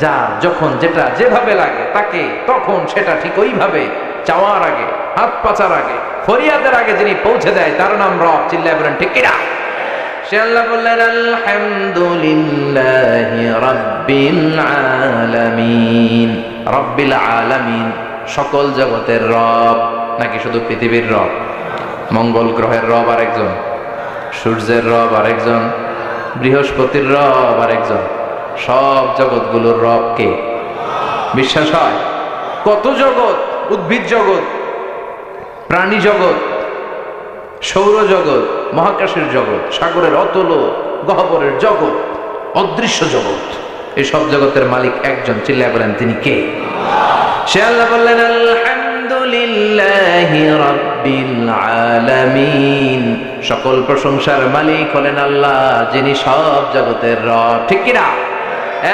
Speaker 1: যা যখন যেটা যেভাবে লাগে তাকে তখন সেটা ঠিক ওইভাবে চাওয়ার আগে, হাত পাচার আগে, ফরিয়াদের আগে যিনি পৌঁছে দেয় তার নাম রব। চিল্লায় বলেন ঠিক কিনা? সে আল্লাহ বললেন আলহামদুলিল্লাহি রাব্বিল আলামিন। রাব্বিল আলামিন, সকল জগতের রব। নাকি শুধু পৃথিবীর রব? মঙ্গল গ্রহের রব আরেকজন, সূর্যের রব আরেকজন, বৃহস্পতির রব আরেকজন, সব জগৎগুলোর রব কে? বিশ্বাস হয়? কত জগৎ, উদ্ভিদ জগৎ, প্রাণী জগৎ, সৌরজগৎ, মহাকাশের জগৎ, সাগরের অতল গহ্বরের জগৎ, অদৃশ্য জগৎ, এই সব জগতের মালিক একজন। চিল্লায় বলেন তিনি কে? সে আল্লাহ বললেন আলহামদুলিল্লাহি রাব্বিল আলামিন। সকল প্রশংসার মালিক হলেন আল্লাহ, যিনি সব জগতের রব। ঠিক কিনা?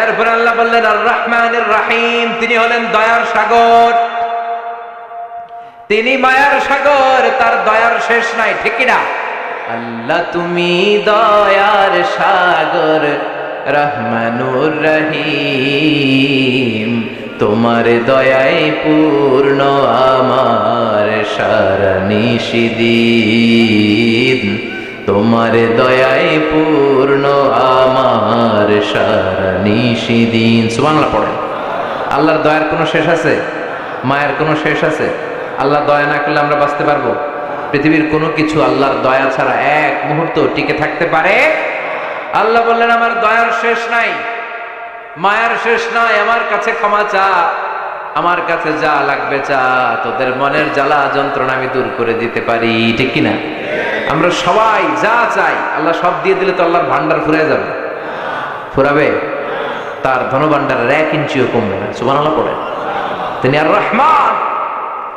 Speaker 1: এরপর আল্লাহ বললেন আর রহমানির রহিম, তিনি হলেন দয়ার সাগর, তিনি মায়ার সাগর, তার দয়ার শেষ নাই। ঠিক কিনা? আল্লাহ তুমি দয়ার সাগর, রহমানুর রহিম, তোমার দয়ায় পূর্ণ আমার সারা নিশিদিন, তোমার দয়ায় পূর্ণ আমার সারা নিশিদিন। সুবহানাল্লাহ পড়েন। আল্লাহর দয়ার কোনো শেষ আছে? মায়ের কোনো শেষ আছে? আল্লাহ দয়া না করলে আমরা বাঁচতে পারবো? পৃথিবীর কোনো কিছু আল্লাহর দয়া ছাড়া এক মুহূর্ত টিকে থাকতে পারে? আল্লাহ বললেন আমার দয়ার শেষ নাই, মায়ার শেষ নাই, আমার কাছে ক্ষমা চা, আমার কাছে যা লাগবে চা, তোদের মনের জ্বালা যন্ত্রণা আমি দূর করে দিতে পারি। ঠিক কিনা? আমরা সবাই যা চাই আল্লাহ সব দিয়ে দিলে তো আল্লাহর ভান্ডার ফুরিয়ে যাবে? ফুরাবে? তার ধনভান্ডারের 1 ইঞ্চিও কমবে না। সুবহানাল্লাহ পড়েন। তিনি আর রহমান,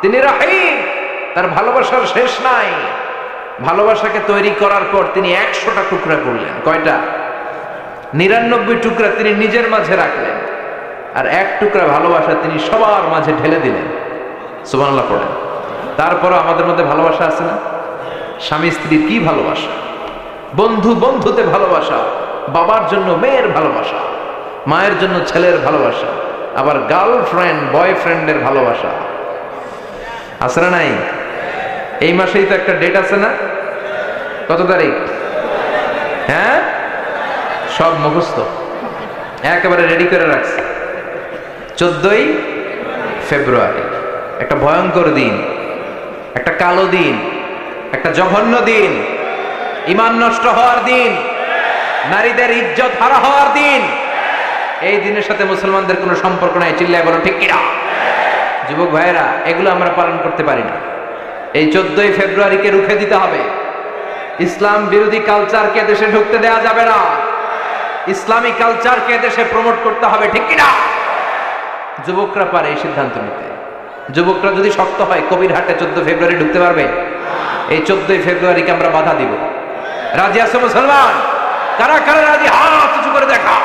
Speaker 1: তিনি রহিম, তার ভালোবাসার শেষ নাই। ভালোবাসাকে তৈরি করার পর তিনি 100টা টুকরা করলেন। কয়টা? 99 টুকরা তিনি নিজের মাঝে রাখলেন, আর 1 টুকরা ভালোবাসা তিনি সবার মাঝে ঢেলে দিলেন। সুবহানাল্লাহ পড়েন। তারপরও আমাদের মধ্যে ভালোবাসা আছে না? স্বামী স্ত্রীর কি ভালোবাসা, বন্ধু বন্ধুতে ভালোবাসা, বাবার জন্য মেয়ের ভালোবাসা, মায়ের জন্য ছেলের ভালোবাসা, আবার গার্লফ্রেন্ড বয়ফ্রেন্ডের ভালোবাসা আছে না নাই? এই মাসেই তো একটা ডেট আছে না? কত তারিখ? হ্যাঁ, সব মুখস্থ, একেবারে রেডি করে রাখছে। 14ই ফেব্রুয়ারি, একটা ভয়ঙ্কর দিন, একটা কালো দিন, একটা জঘন্য দিন, ঈমান নষ্ট হওয়ার দিন, নারীদের ইজ্জত হারা হওয়ার দিন। এই দিনের সাথে মুসলমানদের কোনো সম্পর্ক নাই। চিল্লায় বলো ঠিক কিনা? যুবক ভাইয়েরা, এগুলো আমরা পালন করতে পারি না। এই 14ই ফেব্রুয়ারিকে রুখে দিতে হবে। ইসলাম বিরোধী কালচারকে দেশে ঢুকতে দেওয়া যাবে না। ইসলামী কালচারকে দেশে প্রমোট করতে হবে। ঠিক কিনা? যুবকরা পারে এই সিদ্ধান্ত নিতে। যুবকরা যদি শক্ত হয়, কবিরহাটে 14 ফেব্রুয়ারি ঢুকতে পারবে? এই 14ই ফেব্রুয়ারিকে আমরা বাধা দিব। রাজি আছো মুসলমান? কারা কারা রাজি? হাত উঁচু করে দেখা।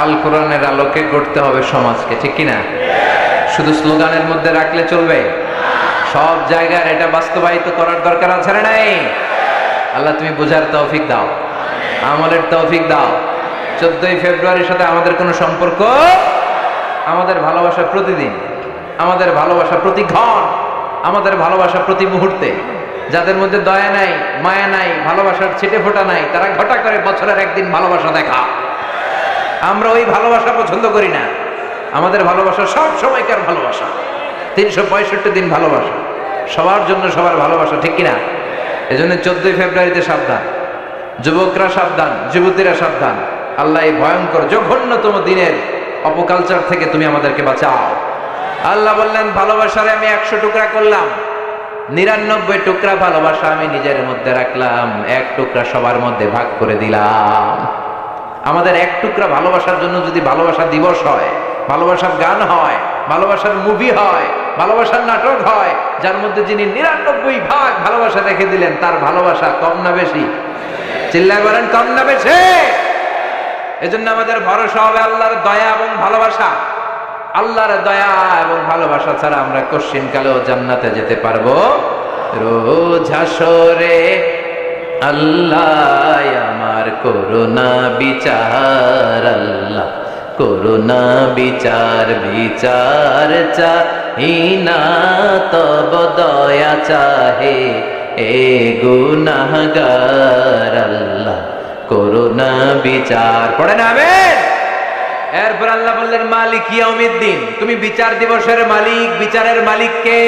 Speaker 1: আল কোরআনের আলোকে গড়তে হবে সমাজকে। ঠিক কিনা? শুধু স্লোগানের মধ্যে রাখলে চলবে? সব জায়গায় এটা বাস্তবায়িত করার দরকার আছে না নাই? আল্লাহ তুমি বোঝার তৌফিক দাও, আমলের তৌফিক দাও। 14ই ফেব্রুয়ারির সাথে আমাদের কোনো সম্পর্ক? আমাদের ভালোবাসা প্রতিদিন, আমাদের ভালোবাসা প্রতি ক্ষণ, আমাদের ভালোবাসা প্রতি মুহূর্তে। যাদের মধ্যে দয়া নাই, মায়া নাই, ভালোবাসার ছিটে ফোটা নাই, তারা ঘটা করে বছরের একদিন ভালোবাসা দেখা। আমরা ওই ভালোবাসা পছন্দ করি না। আমাদের ভালোবাসা সব সময়কার ভালোবাসা, 365 দিন ভালোবাসা, সবার জন্য সবার ভালোবাসা, ঠিক কিনা? এজন্য 14 ফেব্রুয়ারিতে সাবধান, যুবকরা সাবধান, যুবতীরা সাবধান। আল্লাহ এই ভয়ঙ্কর জঘন্যতম দিনের অপকালচার থেকে তুমি আমাদেরকে বাঁচাও। আল্লাহ বললেন, ভালোবাসারে আমি 100 টুকরা করলাম, 99 টুকরা ভালোবাসা আমি নিজের মধ্যে রাখলাম, 1 টুকরা সবার মধ্যে ভাগ করে দিলাম। আমাদের 1 টুকরা ভালোবাসার জন্য যদি ভালোবাসা দিবস হয়, ভালোবাসার গান হয়, ভালোবাসার মুভি হয়, ভালোবাসার নাটক হয়, যার মধ্যে যিনি 99 ভাগ ভালোবাসা রেখে দিলেন, তার ভালোবাসা কম না বেশি? চিল্লায় বলেন, কম না বেশি? এজন্য আমাদের ভরসা হবে আল্লাহর দয়া এবং ভালোবাসা। আল্লাহর দয়া এবং ভালোবাসা ছাড়া আমরা কশিন কালেও জান্নাতে যেতে পারবো? রোজ হাসরে আল্লাহ আমার করুণা বিচার, আল্লাহ করুণা বিচার, বিচার চাহিনা তব দয়া চাহে এ গুনাহগার, আল্লাহ করুণা বিচার। পড়ে না আমিন? এরপর আল্লাহ বললেন, মালিক ইয়াউমিদ্দিন, তুমি বিচার দিবসের মালিক, বিচারের মালিক কে?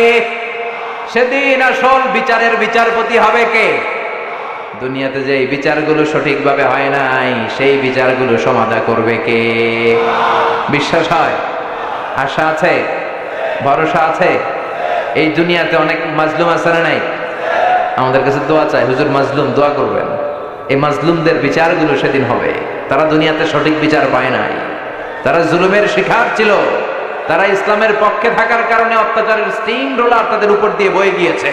Speaker 1: সেদিন আসল বিচারের বিচারপতি হবে কে? দুনিয়াতে যে এই বিচারগুলো সঠিকভাবে হয় নাই, সেই বিচারগুলো সমাধা করবে কে? বিশ্বাস হয়? আশা আছে? ভরসা আছে? এই দুনিয়াতে অনেক মাজলুম আছে না নাই? আমাদের কাছে দোয়া চাই, হুজুর মাজলুম দোয়া করবেন। এই মাজলুমদের বিচারগুলো সেদিন হবে। তারা দুনিয়াতে সঠিক বিচার পায় নাই, তারা জুলুমের শিকার ছিল, তারা ইসলামের পক্ষে থাকার কারণে অত্যাচারের স্টিম রোলার তাদের উপর দিয়ে বয়ে গিয়েছে।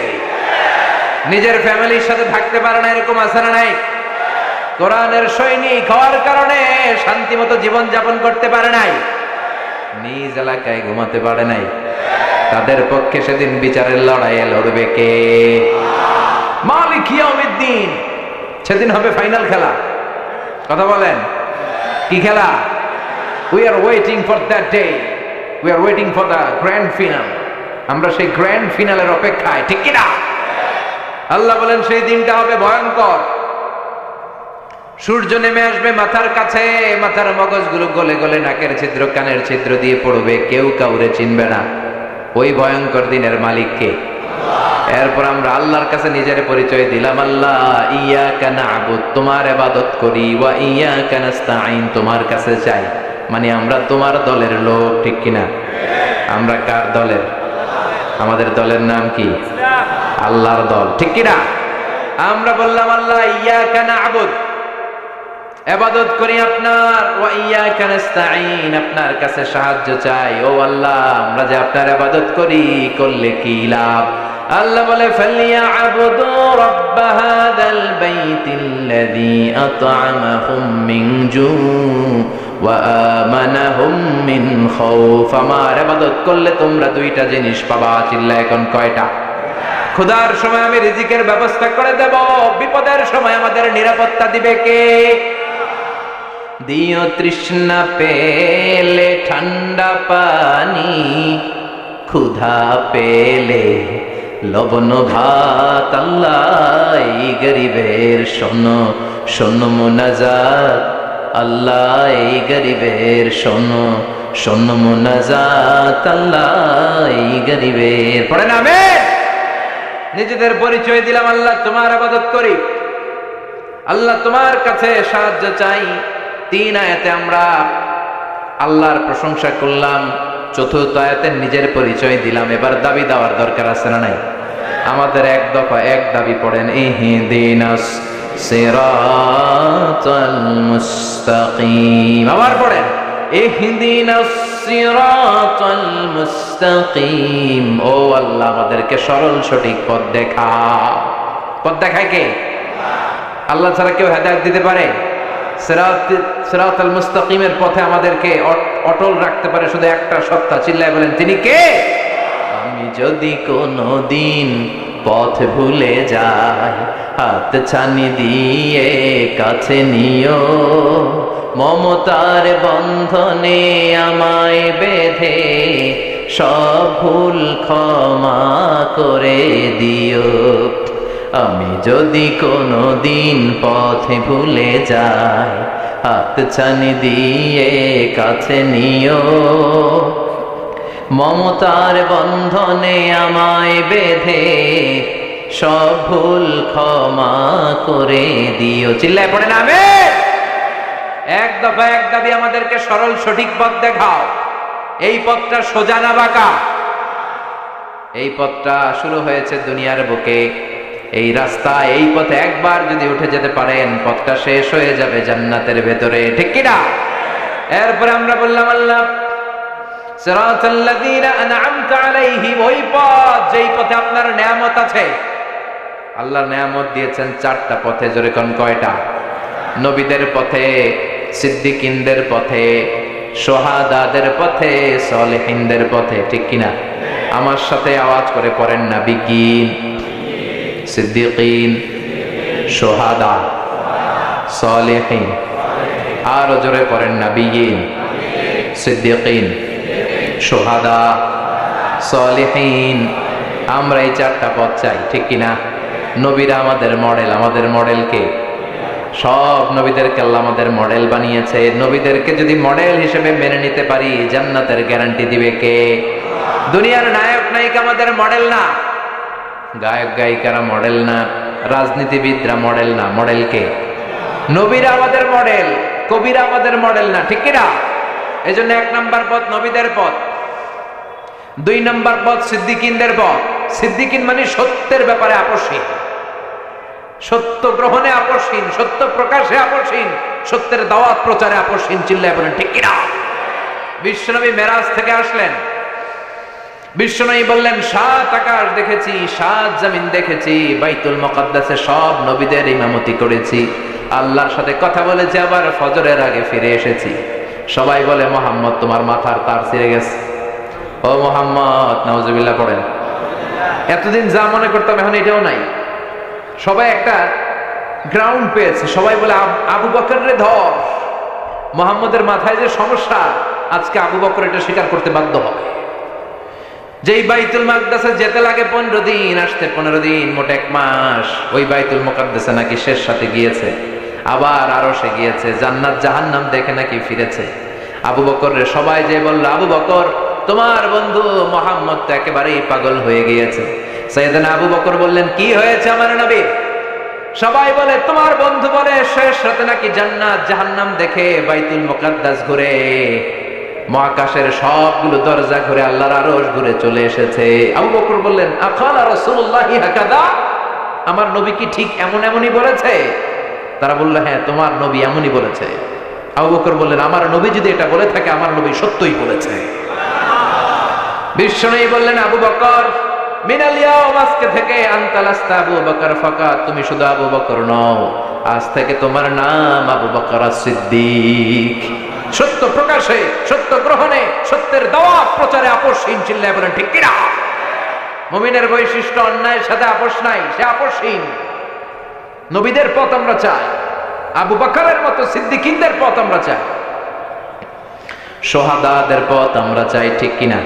Speaker 1: নিজের ফ্যামিলির সাথে থাকতে পারে না, এরকম আছে না নাই? কোরআনের সৈনিক হওয়ার কারণে শান্তিমতো জীবন যাপন করতে পারে নাই, নিজ এলাকায় ঘুমাতে পারে নাই। তাদের পক্ষে সেদিন বিচারের লড়াইয়ে লড়বে কে? মালিক ইয়াউমিদ্দিন। সেদিন হবে ফাইনাল খেলা। কথা বলেন, কি খেলা? We are waiting for that day. We are waiting for the grand final. আমরা সেই গ্র্যান্ড ফিনালের অপেক্ষায়, ঠিক কিনা? আল্লাহ বলেন, সেই দিনটা হবে ভয়ঙ্কর। সূর্য নেমে আসবে মাথার কাছে, মাথার মগজগুলো গলে গলে নাকের ছিদ্র, কানের ছিদ্র দিয়ে পড়বে, কেউ কাউরে চিনবে না। ওই ভয়ঙ্কর দিনের মালিক কে? এরপর আমরা আল্লাহর কাছে নিজের পরিচয় দিলাম, আল্লাহ ইয়াকা না'বুদ, তোমার ইবাদত করি, ওয়া ইয়াকা নাস্তাঈন, তোমার কাছে চাই। মানে আমরা তোমার দলের লোক, ঠিক কিনা? আমরা কার দলের? আমাদের দলের নাম কি? আল্লাহর দল, ঠিক কিনা? আমরা বললাম, আল্লাহ ইয়াকা না'বুদ, ইবাদত করি আপনার, ওয়া ইয়াকা নাস্তাঈন, আপনার কাছে সাহায্য চাই। ও আল্লাহ, আমরা যে আপনার ইবাদত করি, করলে কি লাভ? আল্লাহ বলে, ফালিয়া'বুদু রাব্ব হাযাল বাইতিল্লাযী আত'আমাহুম মিন জু' ওয়া আমানাহুম মিন খাউফ। আমার ইবাদত করলে তোমরা দুইটা জিনিস পাবা। চিল্লায় এখন কয়টা? ক্ষুধার সময় আমি রিজিকের ব্যবস্থা করে দেব, বিপদের সময় আমাদের নিরাপত্তা দিবে কে? দিও তৃষ্ণা পেলে ঠান্ডা পানি, ক্ষুধা পেলে লবণ ভাত। আল্লাহ এই গরিবের শোনো শোনো মুনাজাত, আল্লাহ এই গরিবের শোনো শোনো মুনাজাত, আল্লাহ এই গরিবের। পড়েন আমিন? নিজেদের পরিচয় দিলাম, আল্লাহ তোমার ইবাদত করি, আল্লাহ তোমার কাছে সাহায্য চাই। 3 আয়াতে আমরা আল্লাহর প্রশংসা করলাম, 4র্থ আয়াতে নিজের পরিচয় দিলাম। এবার দাবি দেওয়ার দরকার আছে না নাই? আমাদের এক দফা এক দাবি পড়েন, ইহদিনাস সিরাতাল মুস্তাকিম। আবার পড়েন, ইহদিনাস সিরাতাল মুস্তাকিম। ও আল্লাহ, আমাদেরকে সরল সঠিক পথ দেখাও। পথ দেখায় কে? আল্লাহ ছাড়া কেউ হেদায়েত দিতে পারে? সিরাতাল মুস্তাকিমের পথে আমাদেরকে অটল রাখতে পারে শুধু একটা সত্তা। চিল্লায় বলেন, তিনি কে? আমি যদি কোনদিন পথ ভুলে যাই, হাত ছানি দিয়ে কাছে নিও, মমতার বন্ধনে আমায় বেঁধে সব ভুল ক্ষমা করে দিও। আমি যদি কোনদিন পথে ভুলে যাই, হাত ছানি দিয়ে কাছে নিও, মমতার বন্ধনে আমায় বেঁধে সব ভুল ক্ষমা করে দিও। চিল্লায় পড়েন আমিন। এক দফা এক দাবি আমাদেরকে সরল সঠিক পথ দেখাও। এই পথটা সোজা না বাঁকা? এই পথটা শুরু হয়েছে দুনিয়ার বুকে, এই রাস্তা, এই পথে একবার যদি উঠে যেতে পারেন পথটা শেষ হয়ে যাবে জান্নাতের ভেতরে, ঠিক কিনা? এরপরে আমরা বললাম আল্লাহ সিরাতাল্লাযীনা আন'আমতা আলাইহিম, ওই পথ যেই পথে আপনার নিয়ামত আছে। আল্লাহর নিয়ামত দিয়েছেন চারটা পথে, জোরে কোন কয়টা? নবীদের পথে, সিদ্দিকিনদের পথে, শুহাদাদের পথে, সালেহিনদের পথে, ঠিক কিনা? আমার সাথে আওয়াজ করে পড়েন, নবিয়িন, সিদ্দিকিন, শুহাদা, সালেহিন। আরো জোরে পড়েন, নবিয়িন, সিদ্দিকিন, শুহাদা, সালেহিন। আমরা এই চারটা পথ চাই, ঠিক কিনা? নবীরা আমাদের মডেল, আমাদের মডেল কে? সব নবীদেরকে আল্লাহ আমাদের মডেল বানিয়েছে। নবীদেরকে যদি মডেল হিসেবে মেনে নিতে পারি জান্নাতের গ্যারান্টি দিবে কে? দুনিয়ার নায়ক নায়িকা আমাদের মডেল না, গায়ক গায়িকারা মডেল না, রাজনীতিবিদরা মডেল না, মডেল কে? নবীরা আমাদের মডেল, কবিরা আমাদের মডেল না, ঠিক কিনা? এই জন্য 1 নম্বর পথ নবীদের পথ, 2 নম্বর পথ সিদ্দিকিনদের পথ। সিদ্দিকিন মানে সত্যের ব্যাপারে আপসহীন, সত্য গ্রহণে আপসহীন, সত্য প্রকাশে আপসহীন, সত্যের দাওয়াত প্রচারে আপসহীন। চিল্লায় বলেন ঠিক কিনা? বিশ্বনবী মেরাজ থেকে আসলেন, বিশ্বনবী বললেন 7 আকাশ দেখেছি, 7 জমিন দেখেছি, বাইতুল মুকাদ্দাসে সব নবীদের ইমামতি করেছি, আল্লাহর সাথে কথা বলেছি, আবার ফজরের আগে ফিরে এসেছি। সবাই বলে মোহাম্মদ তোমার মাথার তার ছিঁড়ে গেছে। ও মোহাম্মদ, নাউজুবিল্লাহ পড়েন। এতদিন যা মনে করতাম এখন এটাও নাই। সবাই একটা গ্রাউন্ড পেয়েছে, সবাই বলে আবু বকর রে ধর। মোহাম্মদের মাথায় যে সমস্যা, আজকে আবু বকর এটা স্বীকার করতে বাধ্য হবে। যেই বাইতুল মুকাদ্দাসে যেতে লাগে 15 দিন, আসতে 15 দিন, মোট 1 মাস। ওই বাইতুল মুকাদ্দাসে নাকি শেষ সাথে গিয়েছে, আবার আরশে গিয়েছে, জান্নাত জাহান্নাম দেখে নাকি ফিরেছে। আবু বকর রে সবাই যে বলল, আবু বকর তোমার বন্ধু মুহাম্মদ তো একেবারেই পাগল হয়ে গিয়েছে। সাইয়েদনা আবু বকর বললেন, কি হয়েছে আমার নবী? সবাই বলে তোমার বন্ধু বলে শেষ রাতে নাকি জান্নাত জাহান্নাম দেখে বাইতুল মুকাদ্দাস ঘুরে, মহাকাশের সবগুলো দরজা ঘুরে, আল্লাহর আরশ ঘুরে চলে এসেছে। আবু বকর বললেন, আকালা রাসূলুল্লাহি হাকাদা, আমার নবী কি ঠিক এমন এমনই বলেছে? তারা বলল, হ্যাঁ তোমার নবী এমনই বলেছে। আবু বকর বললেন, আমার নবী যদি এটা বলে থাকে, আমার নবী সত্যই বলেছে। বিশ্বনবী বললেন, আবু বকর মিনাল ইয়াউম, আজকে থেকে আনতা লাস্তা আবু বকর ফাকাত, তুমি শুধু আবু বকর নও, আজ থেকে তোমার নাম আবু বকর as-সিদ্দিক। সত্য প্রকাশে, সত্য গ্রহণে, সত্যের দাওয়াত প্রচারে আপসহীন। চিল্লায় বলেন ঠিক কিনা? মুমিনের বৈশিষ্ট্য অন্যায়ের সাথে আপোষ নাই, সে আপসহীন। নবীদের পথ আমরা চাই, আবু বকরের মতো সিদ্দিকিনদের পথ আমরা চাই, শুহাদাদের পথ আমরা চাই, ঠিক কিনা?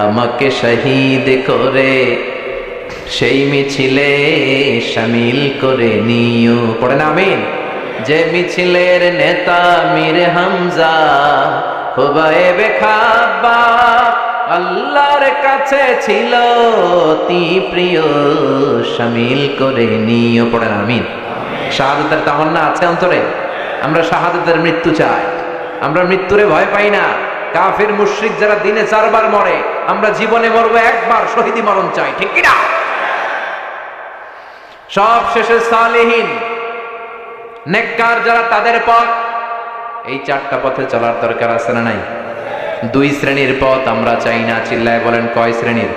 Speaker 1: আমাকে শহীদ করে সেই মিছিলে শামিল করে নিও, পড়েন আমিন। যে মিছিলের নেতা মীর হামজা, হুবাইবে খাব্বাব, আল্লাহর কাছে ছিল অতি প্রিয়, শামিল করে নিও, পড়েন আমিন। শাহাদাতের তামান্না আছে অন্তরে? আমরা শাহাদাতের মৃত্যু চাই, আমরা মৃত্যুরে ভয় পাই না। কাফির মুশরিক যারা দিনে 4 বার মরে, আমরা জীবনে মরবো একবার, শহীদি মরণ চাই, ঠিক কিনা? সব শেষে সালেহীন নেককার যারা, তাদের পথ। এই 4টা পথে চলার দরকার আছে না নাই? 2 শ্রেণীর পথ আমরা চাই না। চিল্লায় বলেন কয় শ্রেণীর?